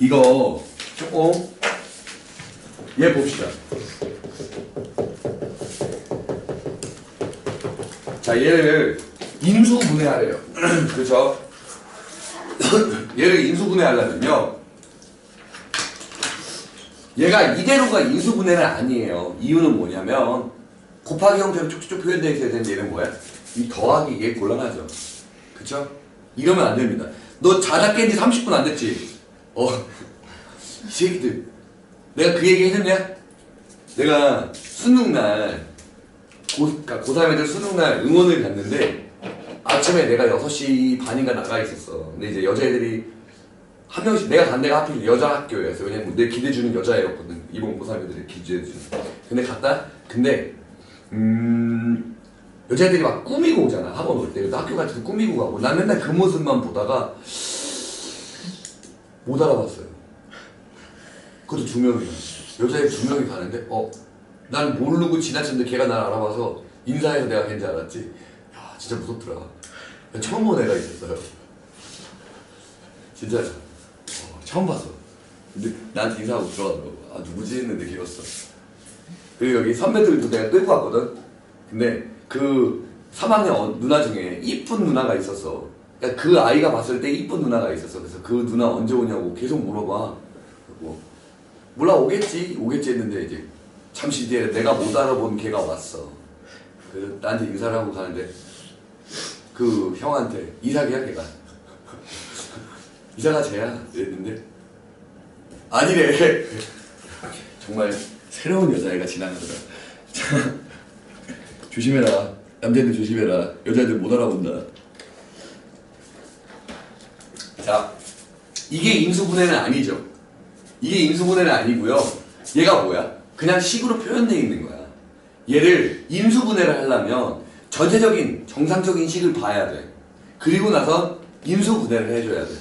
이거 조금 얘 봅시다. 자, 얘를 인수분해하래요. 그렇죠? 얘를 인수분해하려면요, 얘가 이대로가 인수분해는 아니에요. 이유는 뭐냐면 곱하기 형태로 쭉쭉 표현되어 있어야 되는데 얘는 뭐야? 이 더하기 이게 곤란하죠. 그쵸? 이러면 안 됩니다. 너 자다 깬 지 30분 안 됐지? 이 새끼들. 내가 그 얘기 해줬냐? 내가 수능날, 고3 애들 수능날 응원을 갔는데 아침에 내가 6시 반인가 나가 있었어. 근데 이제 여자애들이 한 명씩, 내가 간 데가 하필 여자 학교였어. 왜냐면 내 기대주는 여자애였거든. 이번 고3 애들이 기대주는. 근데 갔다? 근데 여자애들이 막 꾸미고 오잖아. 학원 올 때. 학교 갈 때도 꾸미고 가고. 난 맨날 그 모습만 보다가 못 알아봤어요. 그것도 2명이야. 여자애 2명이 가는데 난 모르고 지나쳤는데 걔가 날 알아봐서 인사해서 내가 걔인지 알았지. 야, 진짜 무섭더라. 처음 본 애가 있었어요. 진짜 처음 봤어. 근데 나한테 인사하고 들어가더라고. 아, 누구지 했는데 걔였어. 그리고 여기 선배들도 내가 끌고 왔거든. 근데 그 3학년 누나 중에 이쁜 누나가 있었어. 그러니까 그 아이가 봤을 때 이쁜 누나가 있었어. 그래서 그 누나 언제 오냐고 계속 물어봐. 그리고 몰라, 오겠지 했는데 이제 잠시 뒤에 내가 못 알아본 걔가 왔어. 그래서 나한테 인사를 하고 가는데 그 형한테 이삭이야 걔가. 이삭아 쟤야 이랬는데 아니래. 정말 새로운 여자애가 지나가더라. 조심해라. 남자애들 조심해라. 여자애들 못 알아본다. 자, 이게 인수분해는 아니죠. 이게 인수분해는 아니고요. 얘가 뭐야? 그냥 식으로 표현되어 있는 거야. 얘를 인수분해를 하려면 전체적인 정상적인 식을 봐야 돼. 그리고 나서 인수분해를 해줘야 돼.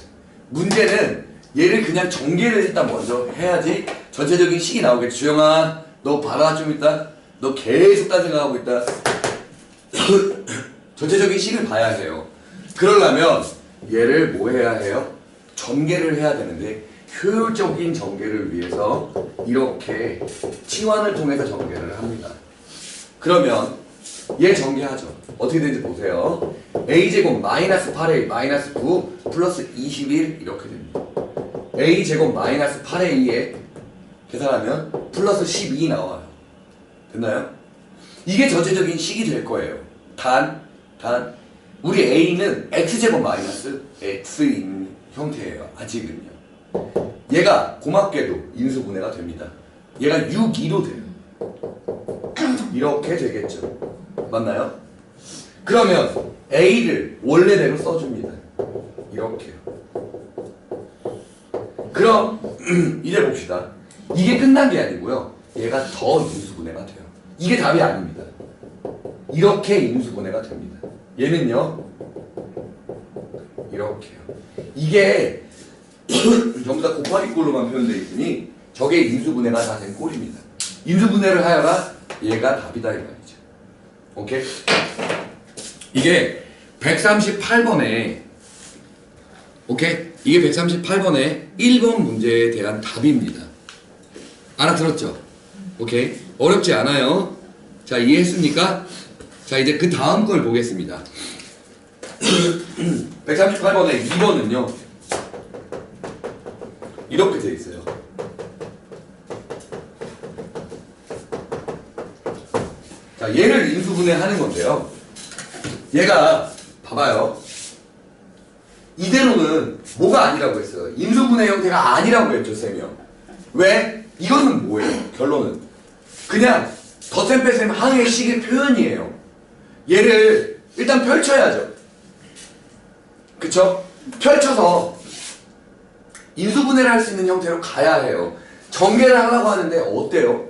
문제는 얘를 그냥 전개를 일단 먼저 해야지 전체적인 식이 나오겠지. 주영아, 너 봐라. 좀 있다. 너 계속 딴 생각하고 있다. 전체적인 식을 봐야 해요. 그러려면 얘를 뭐 해야 해요? 전개를 해야 되는데 효율적인 전개를 위해서 이렇게 치환을 통해서 전개를 합니다. 그러면 얘 전개하죠. 어떻게 되는지 보세요. a제곱 마이너스 8a 마이너스 9 플러스 21 이렇게 됩니다. a제곱 마이너스 8a에 계산하면 플러스 12 나와요. 됐나요? 이게 전체적인 식이 될 거예요. 단 우리 a는 x제곱 마이너스 x인 형태예요. 아직은요. 얘가 고맙게도 인수분해가 됩니다. 얘가 6, 2로 돼요. 이렇게 되겠죠. 맞나요? 그러면 a를 원래대로 써줍니다. 이렇게요. 그럼 이제 봅시다. 이게 끝난 게 아니고요. 얘가 더 인수분해가 돼요. 이게 답이 아닙니다. 이렇게 인수분해가 됩니다. 얘는요. 이렇게요. 이게 전부 다 곱하기 꼴로만 표현되어 있으니 저게 인수분해가 다 된 꼴입니다. 인수분해를 하여라 얘가 답이다 이 말이죠. 오케이? 이게 138번에 오케이? 이게 138번에 1번 문제에 대한 답입니다. 알아들었죠? 오케이? 어렵지 않아요. 자, 이해했습니까? 자, 이제 그 다음 걸 보겠습니다. 138번에 2번은요. 이렇게 돼 있어요. 자, 얘를 인수분해하는 건데요. 얘가 봐봐요. 이대로는 뭐가 아니라고 했어요? 인수분해 형태가 아니라고 했죠, 쌤이요. 왜? 이거는 뭐예요? 결론은 그냥 덧셈 뺄셈 항의 식의 표현이에요. 얘를 일단 펼쳐야죠. 그쵸? 펼쳐서 인수분해를 할 수 있는 형태로 가야 해요. 전개를 하려고 하는데 어때요?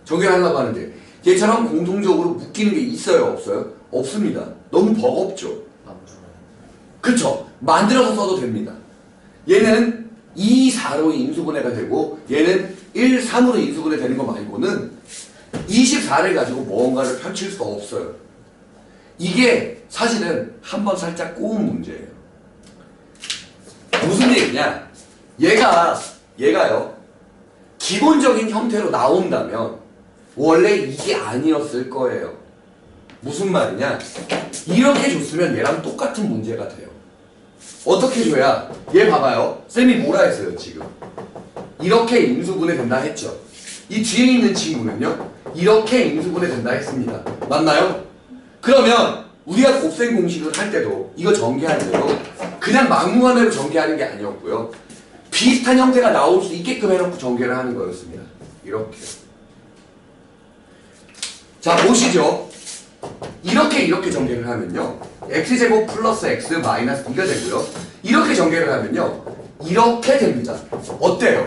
전개를 하려고 하는데 얘처럼 공통적으로 묶이는 게 있어요? 없어요? 없습니다. 너무 버겁죠? 그쵸? 만들어서 써도 됩니다. 얘는 2, 4로 인수분해가 되고 얘는 1, 3으로 인수분해 되는 거 말고는 24를 가지고 뭔가를 펼칠 수가 없어요. 이게 사실은 한번 살짝 꼬운 문제예요. 무슨 얘기냐? 얘가요 기본적인 형태로 나온다면 원래 이게 아니었을 거예요. 무슨 말이냐? 이렇게 줬으면 얘랑 똑같은 문제가 돼요. 어떻게 줘야? 얘 봐봐요. 쌤이 뭐라 했어요 지금? 이렇게 인수분해 된다 했죠. 이 뒤에 있는 친구는요 이렇게 인수분해 된다 했습니다. 맞나요? 그러면 우리가 곱셈 공식을 할 때도 이거 전개할 때도 그냥 막무가내로 전개하는 게 아니었고요. 비슷한 형태가 나올 수 있게끔 해놓고 전개를 하는 거였습니다. 이렇게. 자 보시죠. 이렇게 전개를 하면요 x제곱 플러스 x 마이너스 2가 되고요. 이렇게 전개를 하면요 이렇게 됩니다. 어때요?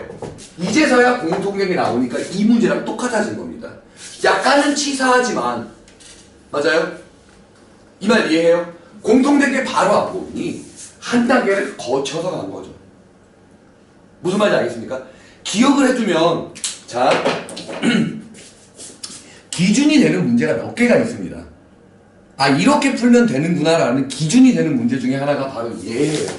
이제서야 공통점이 나오니까 이 문제랑 똑같아진 겁니다. 약간은 치사하지만 맞아요? 이 말 이해해요? 공통된 게 바로 안 보이니 한 단계를 거쳐서 간 거죠. 무슨 말인지 알겠습니까? 기억을 해두면 자 기준이 되는 문제가 몇 개가 있습니다. 아 이렇게 풀면 되는구나 라는 기준이 되는 문제 중에 하나가 바로 얘예요.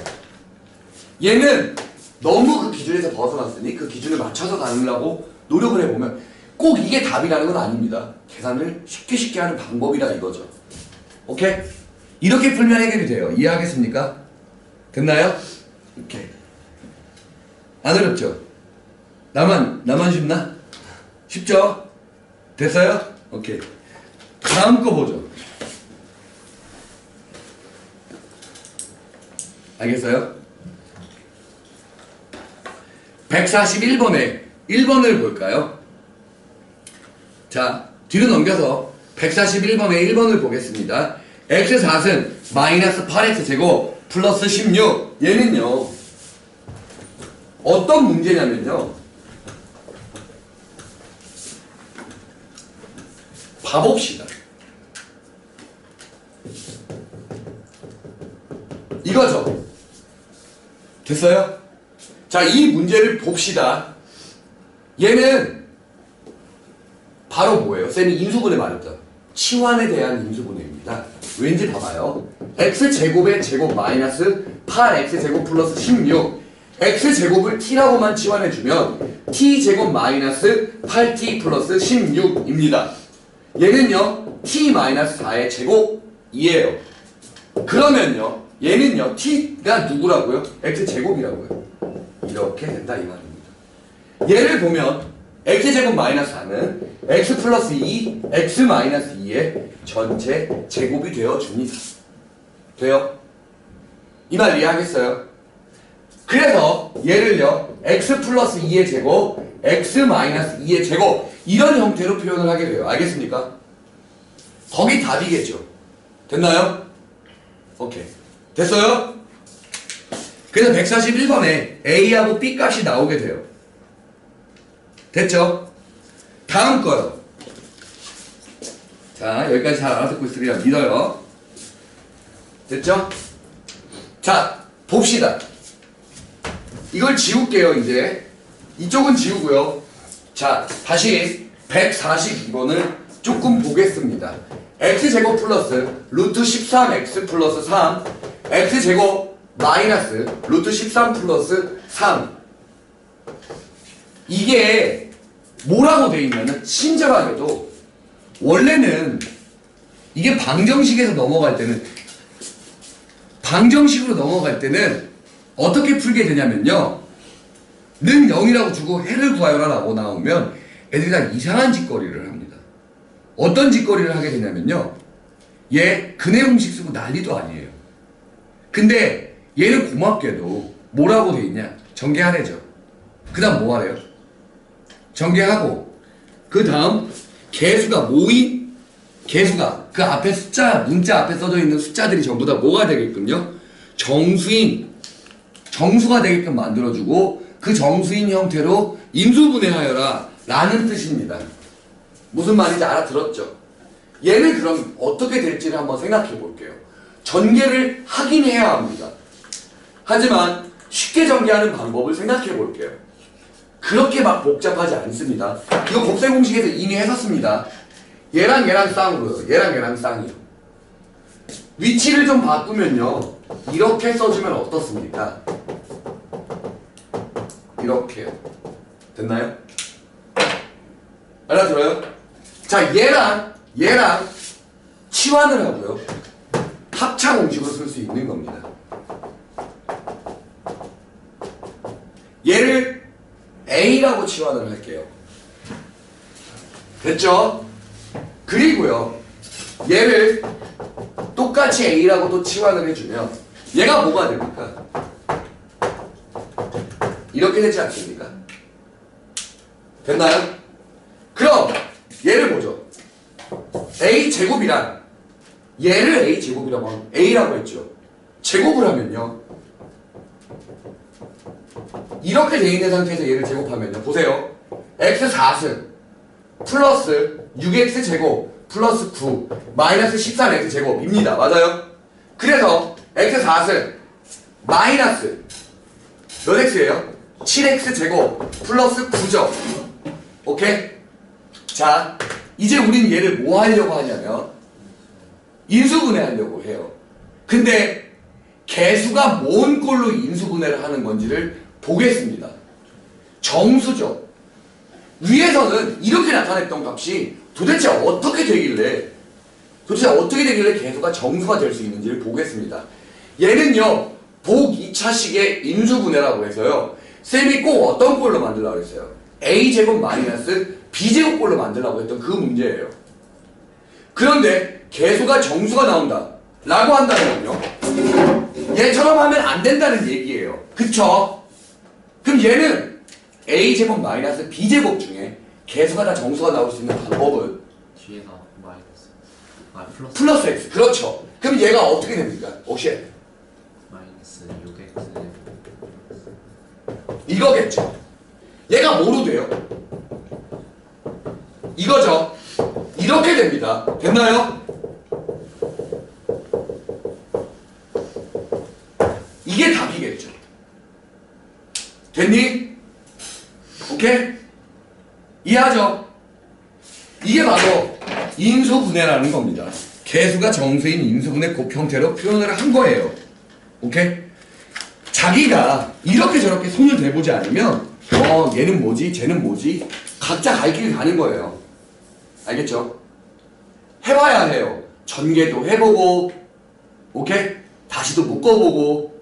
얘는 너무 그 기준에서 벗어났으니 그 기준을 맞춰서 가려고 노력을 해보면 꼭 이게 답이라는 건 아닙니다. 계산을 쉽게 하는 방법이다 이거죠. 오케이? 이렇게 풀면 해결이 돼요. 이해하겠습니까? 됐나요? 이렇게. 안 어렵죠? 나만 쉽나? 쉽죠? 됐어요? 오케이. 다음 거 보죠. 알겠어요? 141번에 1번을 볼까요? 자, 뒤로 넘겨서 141번에 1번을 보겠습니다. x4은 마이너스 8x제곱 플러스 16. 얘는요 어떤 문제냐면요 봐봅시다. 이거죠. 됐어요? 자, 이 문제를 봅시다. 얘는 바로 뭐예요? 쌤이 인수분해 말했죠. 치환에 대한 인수분해입니다. 왠지 봐봐요. x제곱의 제곱 마이너스 8x제곱 플러스 16. x제곱을 t라고만 치환해주면 t제곱 마이너스 8t 플러스 16입니다. 얘는요 t 마이너스 4의 제곱이에요. 그러면요 얘는요 t가 누구라고요? x제곱이라고요. 이렇게 된다 이 말입니다. 얘를 보면 x제곱 마이너스 4는 x 플러스 2, x 마이너스 2의 전체 제곱이 되어줍니다. 돼요? 이 말 이해하겠어요? 그래서 얘를요 x 플러스 2의 제곱, x 마이너스 2의 제곱 이런 형태로 표현을 하게 돼요. 알겠습니까? 거기 답이겠죠. 됐나요? 오케이. 됐어요? 그래서 141번에 A하고 B 값이 나오게 돼요. 됐죠? 다음 거요. 자, 여기까지 잘 알아듣고 있으리라 믿어요. 됐죠? 자, 봅시다. 이걸 지울게요, 이제. 이쪽은 지우고요. 자, 다시 142번을 조금 보겠습니다. x제곱 플러스 루트 13x 플러스 3 x제곱 마이너스 루트 13 플러스 3 이게 뭐라고 돼 있냐면 친절하게도 원래는 이게 방정식에서 넘어갈 때는 방정식으로 넘어갈 때는 어떻게 풀게 되냐면요 는 0이라고 주고 해를 구하여라 라고 나오면 애들이 다 이상한 짓거리를 합니다. 어떤 짓거리를 하게 되냐면요 얘 근해 공식 쓰고 난리도 아니에요. 근데 얘는 고맙게도 뭐라고 돼 있냐 전개하래죠. 그 다음 뭐 하래요? 전개하고 그 다음 개수가 모인 개수가 그 앞에 숫자 문자 앞에 써져 있는 숫자들이 전부 다 뭐가 되게끔요 정수가 되게끔 만들어주고 그 정수인 형태로 인수분해하여라 라는 뜻입니다. 무슨 말인지 알아들었죠? 얘는 그럼 어떻게 될지를 한번 생각해 볼게요. 전개를 하긴 해야 합니다. 하지만 쉽게 전개하는 방법을 생각해 볼게요. 그렇게 막 복잡하지 않습니다. 이거 곱셈 공식에서 이미 했었습니다. 얘랑 얘랑 쌍으로요. 얘랑 얘랑 쌍이요. 위치를 좀 바꾸면요. 이렇게 써주면 어떻습니까? 이렇게요. 됐나요? 알아들어요? 자, 얘랑 치환을 하고요. 합차 공식으로 쓸 수 있는 겁니다. 얘를 A라고 치환을 할게요. 됐죠? 그리고요, 얘를 똑같이 A라고 또 치환을 해주면 얘가 뭐가 됩니까? 이렇게 되지 않습니까? 됐나요? 그럼 얘를 보죠. A제곱이란 얘를 A제곱이라고 하면 A라고 했죠. 제곱을 하면요, 이렇게 돼 있는 상태에서 얘를 제곱하면요, 보세요. x4승 플러스 6x제곱 플러스 9 마이너스 13x제곱입니다. 맞아요? 그래서 x4승 마이너스 몇 x예요? 7x제곱 플러스 9죠. 오케이? 자, 이제 우린 얘를 뭐 하려고 하냐면 인수분해하려고 해요. 근데 개수가 뭔 꼴로 인수분해를 하는 건지를 보겠습니다. 정수죠. 위에서는 이렇게 나타냈던 값이 도대체 어떻게 되길래 개수가 정수가 될 수 있는지를 보겠습니다. 얘는요, 복 2차식의 인수분해라고 해서요, 쌤이 꼭 어떤 꼴로 만들라고 했어요? A제곱 마이너스 B제곱 꼴로 만들라고 했던 그 문제예요. 그런데 개수가 정수가 나온다 라고 한다면요, 얘처럼 하면 안 된다는 얘기예요. 그쵸? 그럼 얘는 A제곱 마이너스 B제곱 중에 개수가 다 정수가 나올 수 있는 방법은 뒤에서 마이너스 플러스 X. 그렇죠. 그럼 얘가 어떻게 됩니까? 혹시 마이너스 6x 이거겠죠. 얘가 뭐로 돼요? 이거죠. 이렇게 됩니다. 됐나요? 이게 답이겠죠. 됐니? 오케이? 이해하죠? 이게 바로 인수분해라는 겁니다. 개수가 정수인 인수분해 곱 형태로 표현을 한 거예요. 오케이? 자기가 이렇게 저렇게 손을 대보지 않으면 얘는 뭐지? 쟤는 뭐지? 각자 갈 길 가는 거예요. 알겠죠? 해봐야 해요. 전개도 해보고, 오케이? 다시도 묶어보고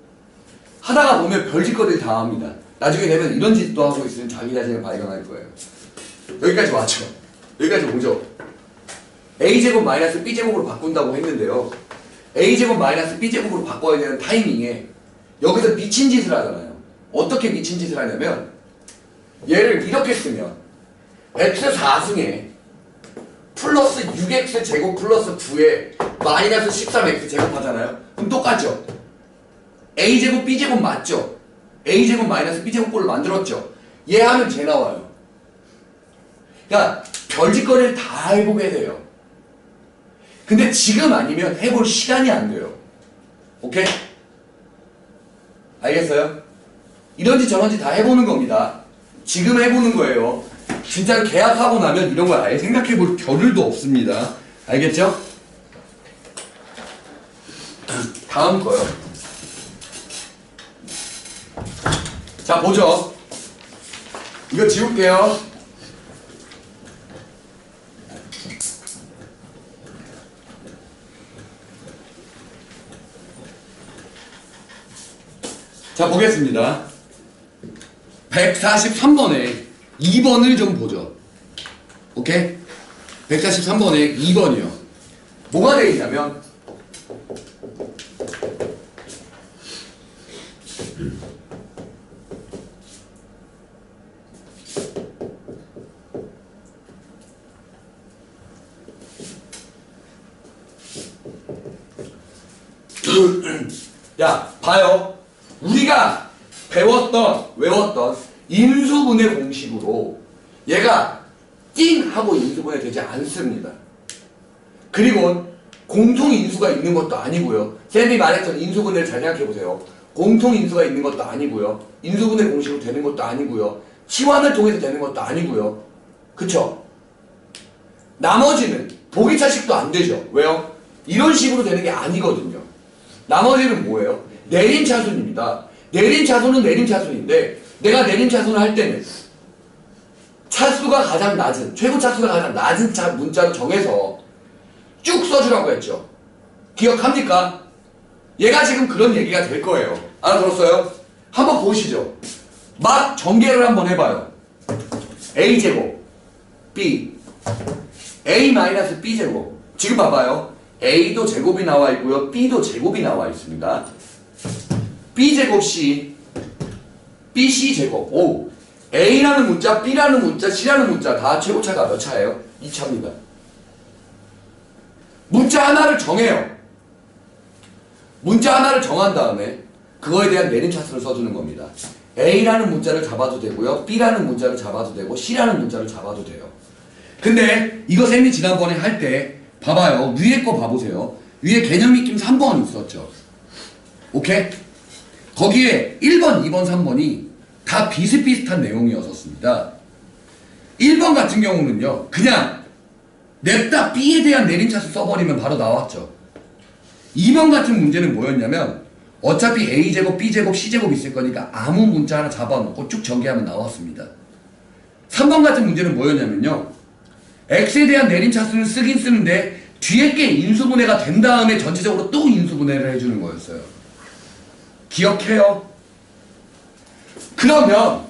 하다가 보면 별짓거리를 다 합니다. 나중에 되면 이런 짓도 하고 있으면 자기 자신을 발견할 거예요. 여기까지 왔죠? 여기까지 오죠? A제곱 마이너스 B제곱으로 바꾼다고 했는데요, A제곱 마이너스 B제곱으로 바꿔야 되는 타이밍에 여기서 미친 짓을 하잖아요. 어떻게 미친 짓을 하냐면 얘를 이렇게 쓰면 x4승에 플러스 6x제곱 플러스 9에 마이너스 13x제곱 하잖아요. 그럼 똑같죠? A제곱 B제곱 맞죠? A제곱 마이너스 B제곱 꼴을 만들었죠? 얘 하면 쟤 나와요. 그러니까 별짓거리를 다 해보게 돼요. 근데 지금 아니면 해볼 시간이 안 돼요. 오케이? 알겠어요? 이런지 저런지 다 해보는 겁니다. 지금 해보는 거예요. 진짜로 계약하고 나면 이런 걸 아예 생각해볼 겨를도 없습니다. 알겠죠? 다음 거요. 자, 보죠. 이거 지울게요. 자, 보겠습니다. 143번에 2번을 좀 보죠. 오케이? 143번에 2번이요. 뭐가 되어 있냐면 야, 봐요. 우리가 외웠던 인수분해 공식으로 얘가 띵 하고 인수분해 되지 않습니다. 그리고 공통인수가 있는 것도 아니고요. 쌤이 말했던 인수분해를 잘 생각해보세요. 공통인수가 있는 것도 아니고요. 인수분해 공식으로 되는 것도 아니고요. 치환을 통해서 되는 것도 아니고요. 그쵸? 나머지는 보기차식도 안 되죠. 왜요? 이런 식으로 되는 게 아니거든요. 나머지는 뭐예요? 내림차순입니다. 내림차순은 내림차순인데 내가 내림차순을 할 때는 차수가 가장 낮은, 최고 차수가 가장 낮은 문자로 정해서 쭉 써주라고 했죠. 기억합니까? 얘가 지금 그런 얘기가 될 거예요. 알아들었어요? 한번 보시죠. 막 전개를 한번 해봐요. a제곱 b a-b제곱. 지금 봐봐요. a도 제곱이 나와 있고요. b도 제곱이 나와 있습니다. b제곱 c bc 제곱. 오, a라는 문자, b라는 문자, c라는 문자 다 최고차가 몇 차예요? 2차입니다. 문자 하나를 정해요. 문자 하나를 정한 다음에 그거에 대한 내림차수를 써주는 겁니다. a라는 문자를 잡아도 되고요. b라는 문자를 잡아도 되고 c라는 문자를 잡아도 돼요. 근데 이거 쌤이 지난번에 할 때 봐봐요. 위에 거 봐보세요. 위에 개념 익힘 3번 있었죠. 오케이? 거기에 1번, 2번, 3번이 다 비슷비슷한 내용이었었습니다. 1번 같은 경우는요. 그냥 냅다 B에 대한 내림차수 써버리면 바로 나왔죠. 2번 같은 문제는 뭐였냐면 어차피 A제곱, B제곱, C제곱 있을 거니까 아무 문자 하나 잡아놓고 쭉 전개하면 나왔습니다. 3번 같은 문제는 뭐였냐면요. X에 대한 내림차수를 쓰긴 쓰는데 뒤에 게 인수분해가 된 다음에 전체적으로 또 인수분해를 해주는 거였어요. 기억해요? 그러면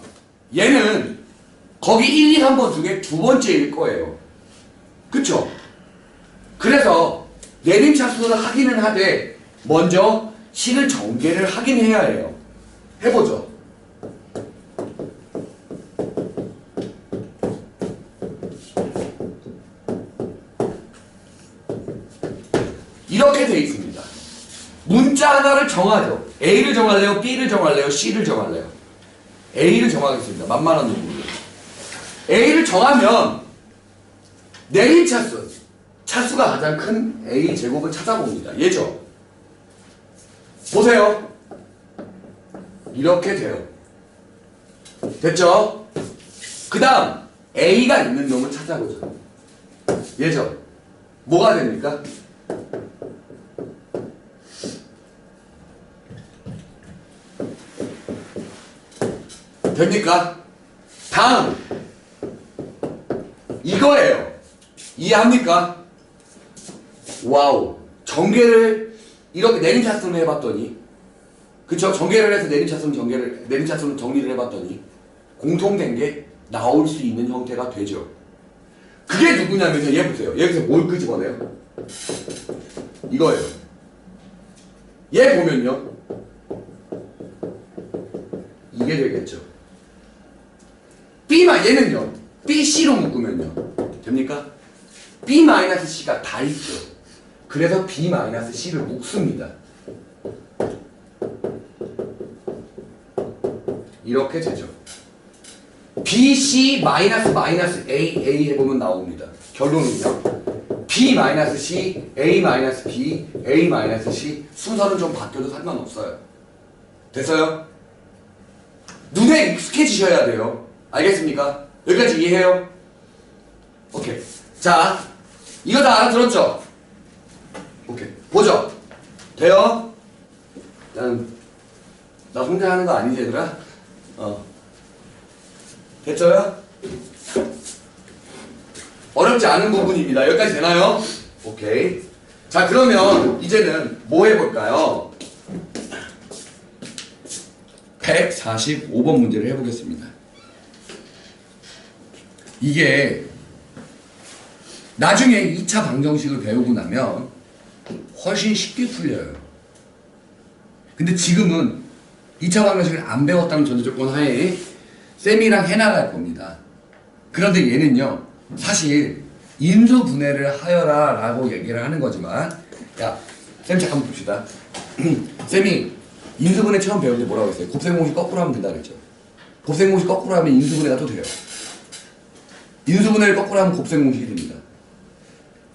얘는 거기 1, 2, 3번 중에 두 번째일 거예요. 그쵸? 그래서 내림차수를 하기는 하되 먼저 식을 전개를 하긴 해야 해요. 해보죠. 이렇게 돼 있습니다. 문자 하나를 정하죠. A를 정할래요? B를 정할래요? C를 정할래요? A를 정하겠습니다. 만만한 놈으로. A를 정하면 내림차수, 차수가 가장 큰 A 제곱을 찾아봅니다. 얘죠? 보세요. 이렇게 돼요. 됐죠? 그 다음 A가 있는 놈을 찾아보죠. 얘죠? 뭐가 됩니까? 됩니까? 다음 이거예요. 이해합니까? 와우. 전개를 이렇게 내림차수를 해봤더니, 그쵸? 전개를 해서 내림차수는 정리를 해봤더니 공통된 게 나올 수 있는 형태가 되죠. 그게 누구냐면요. 얘 보세요. 여기서 뭘 끄집어내요? 이거예요. 얘 보면요. 이게 되겠죠. 얘는요. BC로 묶으면요. 됩니까? B-C가 다 있죠. 그래서 B-C를 묶습니다. 이렇게 되죠. BC-A 해보면 나옵니다. 결론은요. B-C, A-B, A-C 순서는 좀 바뀌어도 상관없어요. 됐어요? 눈에 익숙해지셔야 돼요. 알겠습니까? 여기까지 이해해요? 오케이. 자, 이거 다 알아들었죠? 오케이. 보죠. 돼요? 나 혼자 하는 거 아니지, 얘들아? 됐죠요? 어렵지 않은 부분입니다. 여기까지 되나요? 오케이. 자, 그러면 이제는 뭐 해볼까요? 145번 문제를 해보겠습니다. 이게 나중에 2차 방정식을 배우고 나면 훨씬 쉽게 풀려요. 근데 지금은 2차 방정식을 안 배웠다는 전제조건 하에 쌤이랑 해나갈 겁니다. 그런데 얘는요, 사실 인수분해를 하여라 라고 얘기를 하는 거지만, 야, 쌤 잠깐 봅시다. 쌤이 인수분해 처음 배울 때 뭐라고 했어요? 곱셈공식 거꾸로 하면 된다 그랬죠. 곱셈공식 거꾸로 하면 인수분해가 또 돼요. 인수분해를 거꾸로 하면 곱셈공식이 됩니다.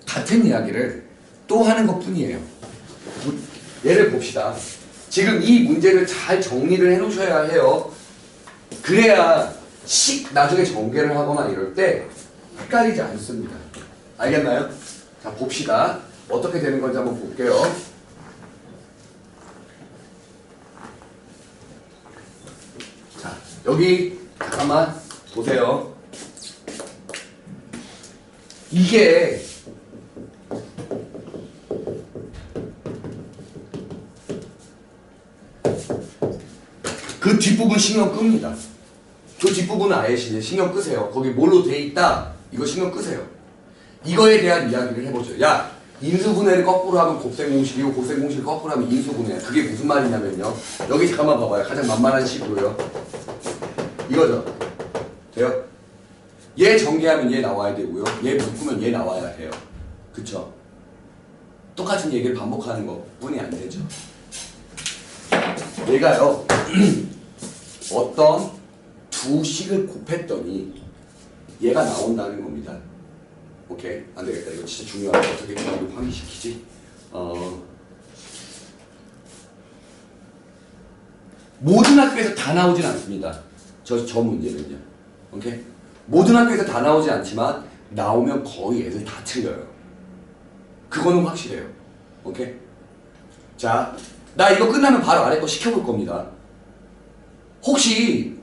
같은 이야기를 또 하는 것 뿐이에요. 예를 봅시다. 지금 이 문제를 잘 정리를 해 놓으셔야 해요. 그래야 나중에 전개를 하거나 이럴 때 헷갈리지 않습니다. 알겠나요? 자, 봅시다. 어떻게 되는 건지 한번 볼게요. 자, 여기 잠깐만 보세요. 이게 그 뒷부분 신경 끕니다. 그 뒷부분은 아예 신경 끄세요. 거기 뭘로 돼 있다. 이거 신경 끄세요. 이거에 대한 이야기를 해보죠. 야, 인수분해를 거꾸로 하면 곱셈공식이고 곱셈공식을 거꾸로 하면 인수분해야. 그게 무슨 말이냐면요. 여기 잠깐만 봐봐요. 가장 만만한 식으로요. 이거죠. 돼요? 얘 전개하면 얘 나와야 되고요. 얘 묶으면 얘 나와야 해요. 그쵸? 똑같은 얘기를 반복하는 것 뿐이 안 되죠. 얘가요. 어떤 두 식을 곱했더니 얘가 나온다는 겁니다. 오케이? 안 되겠다. 이거 진짜 중요하다. 어떻게 이거 환기시키지? 모든 학교에서 다 나오진 않습니다. 저 문제는요. 오케이? 모든 학교에서 다 나오지 않지만 나오면 거의 애들 다 틀려요. 그거는 확실해요. 오케이? 자, 나 이거 끝나면 바로 아래 거 시켜볼 겁니다. 혹시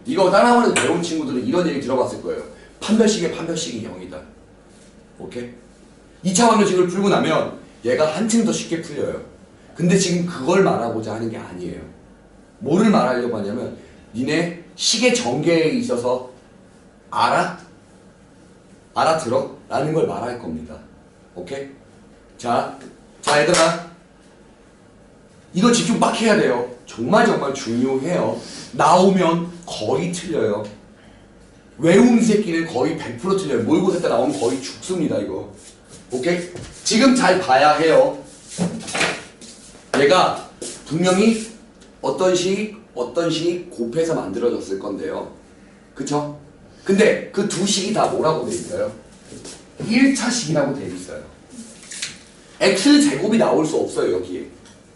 이거 따라하면서 배운 친구들은 이런 얘기 들어봤을 거예요. 판별식의 판별식이 0이다. 오케이? 2차 방정식을 풀고 나면 얘가 한층 더 쉽게 풀려요. 근데 지금 그걸 말하고자 하는 게 아니에요. 뭐를 말하려고 하냐면 니네 식의 전개에 있어서 알아들어? 라는 걸 말할 겁니다. 오케이? 자 얘들아, 이거 집중 빡 해야 돼요. 정말 중요해요. 나오면 거의 틀려요. 외움 새끼는 거의 100% 틀려요. 모의고사 때 나오면 거의 죽습니다, 이거. 오케이? 지금 잘 봐야 해요. 얘가 분명히 어떤 식 곱해서 만들어졌을 건데요. 그쵸? 근데 그 두 식이 다 뭐라고 돼 있어요? 1차식이라고 돼 있어요. x제곱이 나올 수 없어요, 여기에.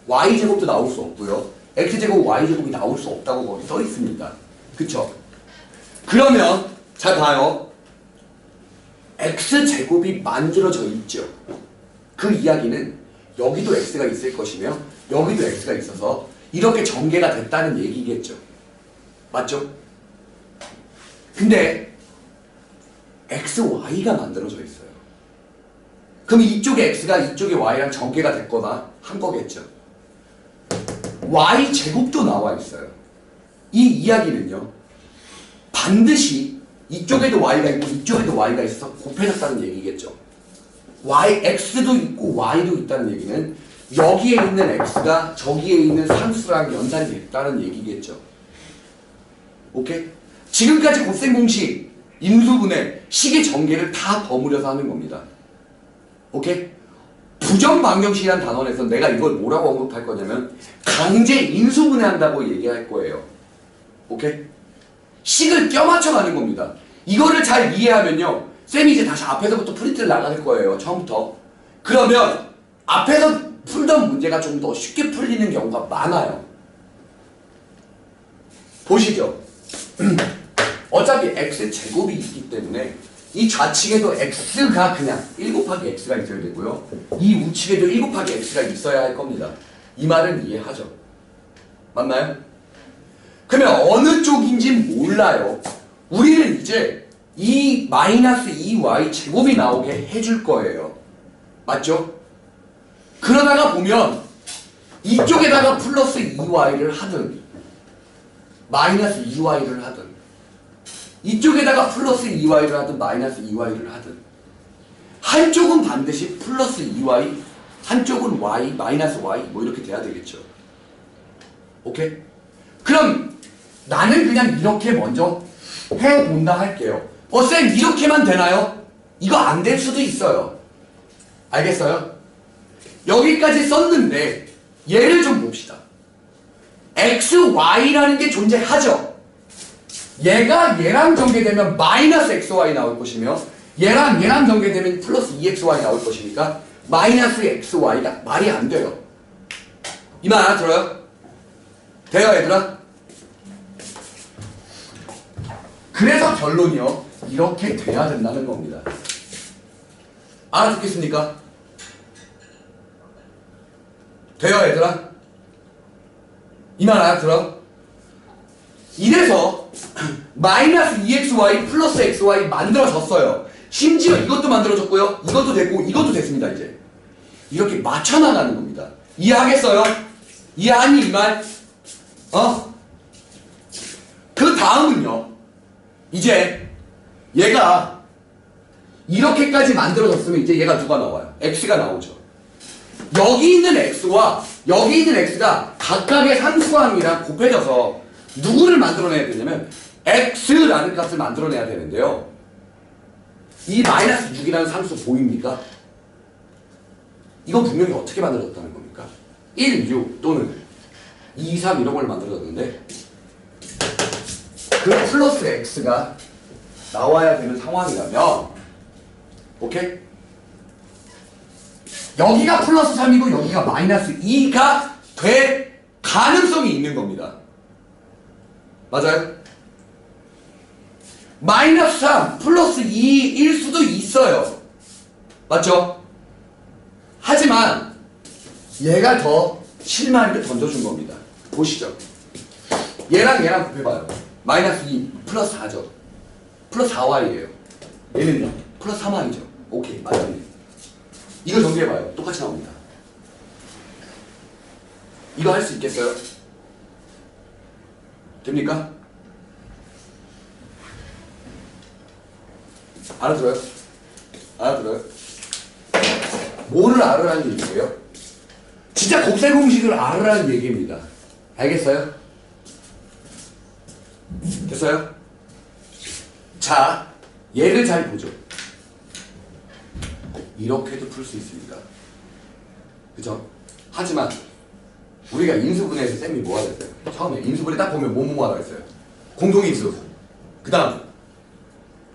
y제곱도 나올 수 없고요. x제곱, y제곱이 나올 수 없다고 거기 써 있습니다. 그쵸? 그러면 잘 봐요. x제곱이 만들어져 있죠. 그 이야기는 여기도 x가 있을 것이며 여기도 x가 있어서 이렇게 전개가 됐다는 얘기겠죠. 맞죠? 근데 xy가 만들어져 있어요. 그럼 이쪽에 x가 이쪽에 y랑 전개가 됐거나 한 거겠죠. y제곱도 나와 있어요. 이 이야기는요, 반드시 이쪽에도 y가 있고 이쪽에도 y가 있어서 곱해졌다는 얘기겠죠. x도 있고 y도 있다는 얘기는 여기에 있는 x가 저기에 있는 상수랑 연산이 됐다는 얘기겠죠. 오케이? 지금까지 곱셈공식, 인수분해, 식의 전개를 다 버무려서 하는 겁니다. 오케이? 부정방정식이라는 단원에서 내가 이걸 뭐라고 언급할 거냐면 강제 인수분해한다고 얘기할 거예요. 오케이? 식을 껴맞춰 가는 겁니다. 이거를 잘 이해하면요, 쌤이 이제 다시 앞에서부터 프린트를 나갈 거예요. 처음부터. 그러면 앞에서 풀던 문제가 좀 더 쉽게 풀리는 경우가 많아요. 보시죠. 어차피 x제곱이 있기 때문에 이 좌측에도 x가 그냥 1 곱하기 x가 있어야 되고요. 이 우측에도 1 곱하기 x가 있어야 할 겁니다. 이 말은 이해하죠? 맞나요? 그러면 어느 쪽인지 몰라요. 우리는 이제 이 마이너스 2y 제곱이 나오게 해줄 거예요. 맞죠? 그러다가 보면 이쪽에다가 플러스 2y를 하든 마이너스 2y를 하든 이쪽에다가 플러스 2y를 하든 마이너스 2y를 하든 한쪽은 반드시 플러스 2y, 한쪽은 y, 마이너스 y 뭐 이렇게 돼야 되겠죠. 오케이? 그럼 나는 그냥 이렇게 먼저 해본다 할게요. 쌤 이렇게만 되나요? 이거 안 될 수도 있어요. 알겠어요? 여기까지 썼는데 얘를 좀 봅시다. x, y라는 게 존재하죠. 얘가 얘랑 전개되면 마이너스 xy 나올 것이며 얘랑 전개되면 플러스 2xy 나올 것이니까 마이너스 xy가 말이 안 돼요. 이 말 알아들어요? 돼요, 얘들아? 그래서 결론이요, 이렇게 돼야 된다는 겁니다. 알아듣겠습니까? 돼요, 얘들아? 이 말 알아들어? 이래서 마이너스 2xy 플러스 xy 만들어졌어요. 심지어 이것도 만들어졌고요. 이것도 됐고 이것도 됐습니다. 이제 이렇게 맞춰나가는 겁니다. 이해하겠어요? 이해하니 이 말? 그 다음은요. 이제 얘가 이렇게까지 만들어졌으면 이제 얘가 누가 나와요? x가 나오죠. 여기 있는 x와 여기 있는 x가 각각의 상수항이랑 곱해져서 누구를 만들어내야 되냐면 x라는 값을 만들어내야 되는데요. 이 마이너스 6이라는 상수 보입니까? 이건 분명히 어떻게 만들어졌다는 겁니까? 1, 6 또는 2, 3 이런 걸 만들어졌는데 그 플러스 x가 나와야 되는 상황이라면 오케이? 여기가 플러스 3이고 여기가 마이너스 2가 될 가능성이 있는 겁니다. 맞아요? 마이너스 3 플러스 2일 수도 있어요. 맞죠? 하지만 얘가 더 실마리를 던져준 겁니다. 보시죠. 얘랑 얘랑 곱해봐요. 마이너스 2 플러스 4죠. 플러스 4y예요. 얘는요? 플러스 3y죠. 오케이, 맞았네. 이거 정리해봐요. 똑같이 나옵니다. 이거 할 수 있겠어요? 됩니까? 알아들어요? 알아들어요? 뭐를 알으라는 얘기예요? 진짜 곱셈 공식을 알으라는 얘기입니다. 알겠어요? 됐어요? 자, 얘를 잘 보죠. 이렇게도 풀 수 있습니다. 그죠? 하지만 우리가 인수분해에서 쌤이 뭐가 됐어요? 처음에 인수분해 딱 보면 뭐뭐하라 했어요? 공통인수. 그 다음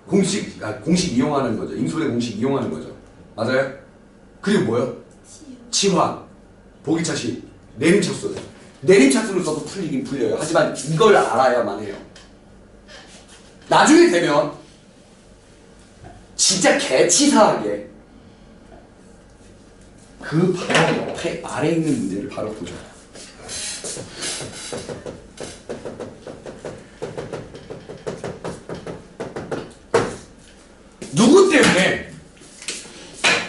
공식 이용하는 거죠. 인수분해 공식 이용하는 거죠. 맞아요? 그리고 뭐요? 치환, 보기차식, 내림차수. 내림차수를 써도 풀리긴 풀려요. 하지만 이걸 알아야만 해요. 나중에 되면 진짜 개치사하게 그 바로 옆에 아래에 있는 문제를 바로 보죠. 누구 때문에?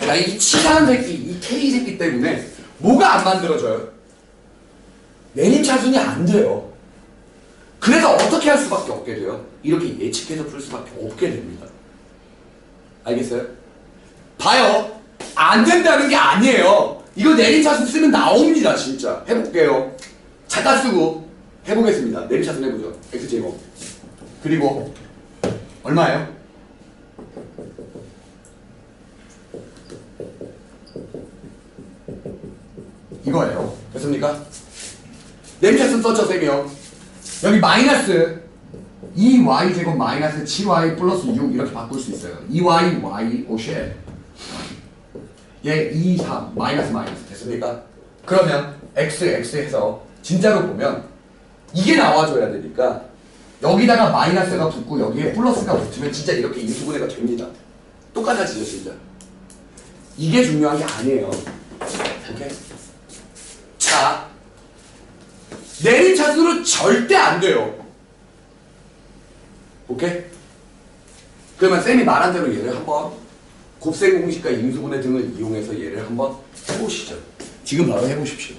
야, 이 치사한 새끼, 이 K 새끼 때문에 뭐가 안 만들어져요? 내림 차순이 안 돼요. 그래서 어떻게 할 수밖에 없게 돼요? 이렇게 예측해서 풀 수밖에 없게 됩니다. 알겠어요? 봐요. 안 된다는 게 아니에요. 이거 내림 차순 쓰면 나옵니다. 진짜. 해볼게요. 잠깐 쓰고 해보겠습니다. 내림 차순 해보죠. x제곱. 그리고 얼마예요? 이거예요. 됐습니까? 내림 차순 썼죠, 쌤이요. 여기 마이너스 2y제곱 마이너스 7y 플러스 6 이렇게 바꿀 수 있어요. 2y, y, 오쉣. 얘 2, 3, 마이너스 됐습니까? 그러면 x 해서 진짜로 보면 이게 나와줘야 되니까 여기다가 마이너스가 붙고 여기에 플러스가 붙으면 진짜 이렇게 인수분해가 됩니다. 똑같아지죠, 진짜. 이게 중요한 게 아니에요. 오케이? 자, 내림 차수로 절대 안 돼요. 오케이? 그러면 쌤이 말한 대로 얘를 한번 곱셈 공식과 인수분해 등을 이용해서 얘를 한번 해보시죠. 지금 바로 해보십시오.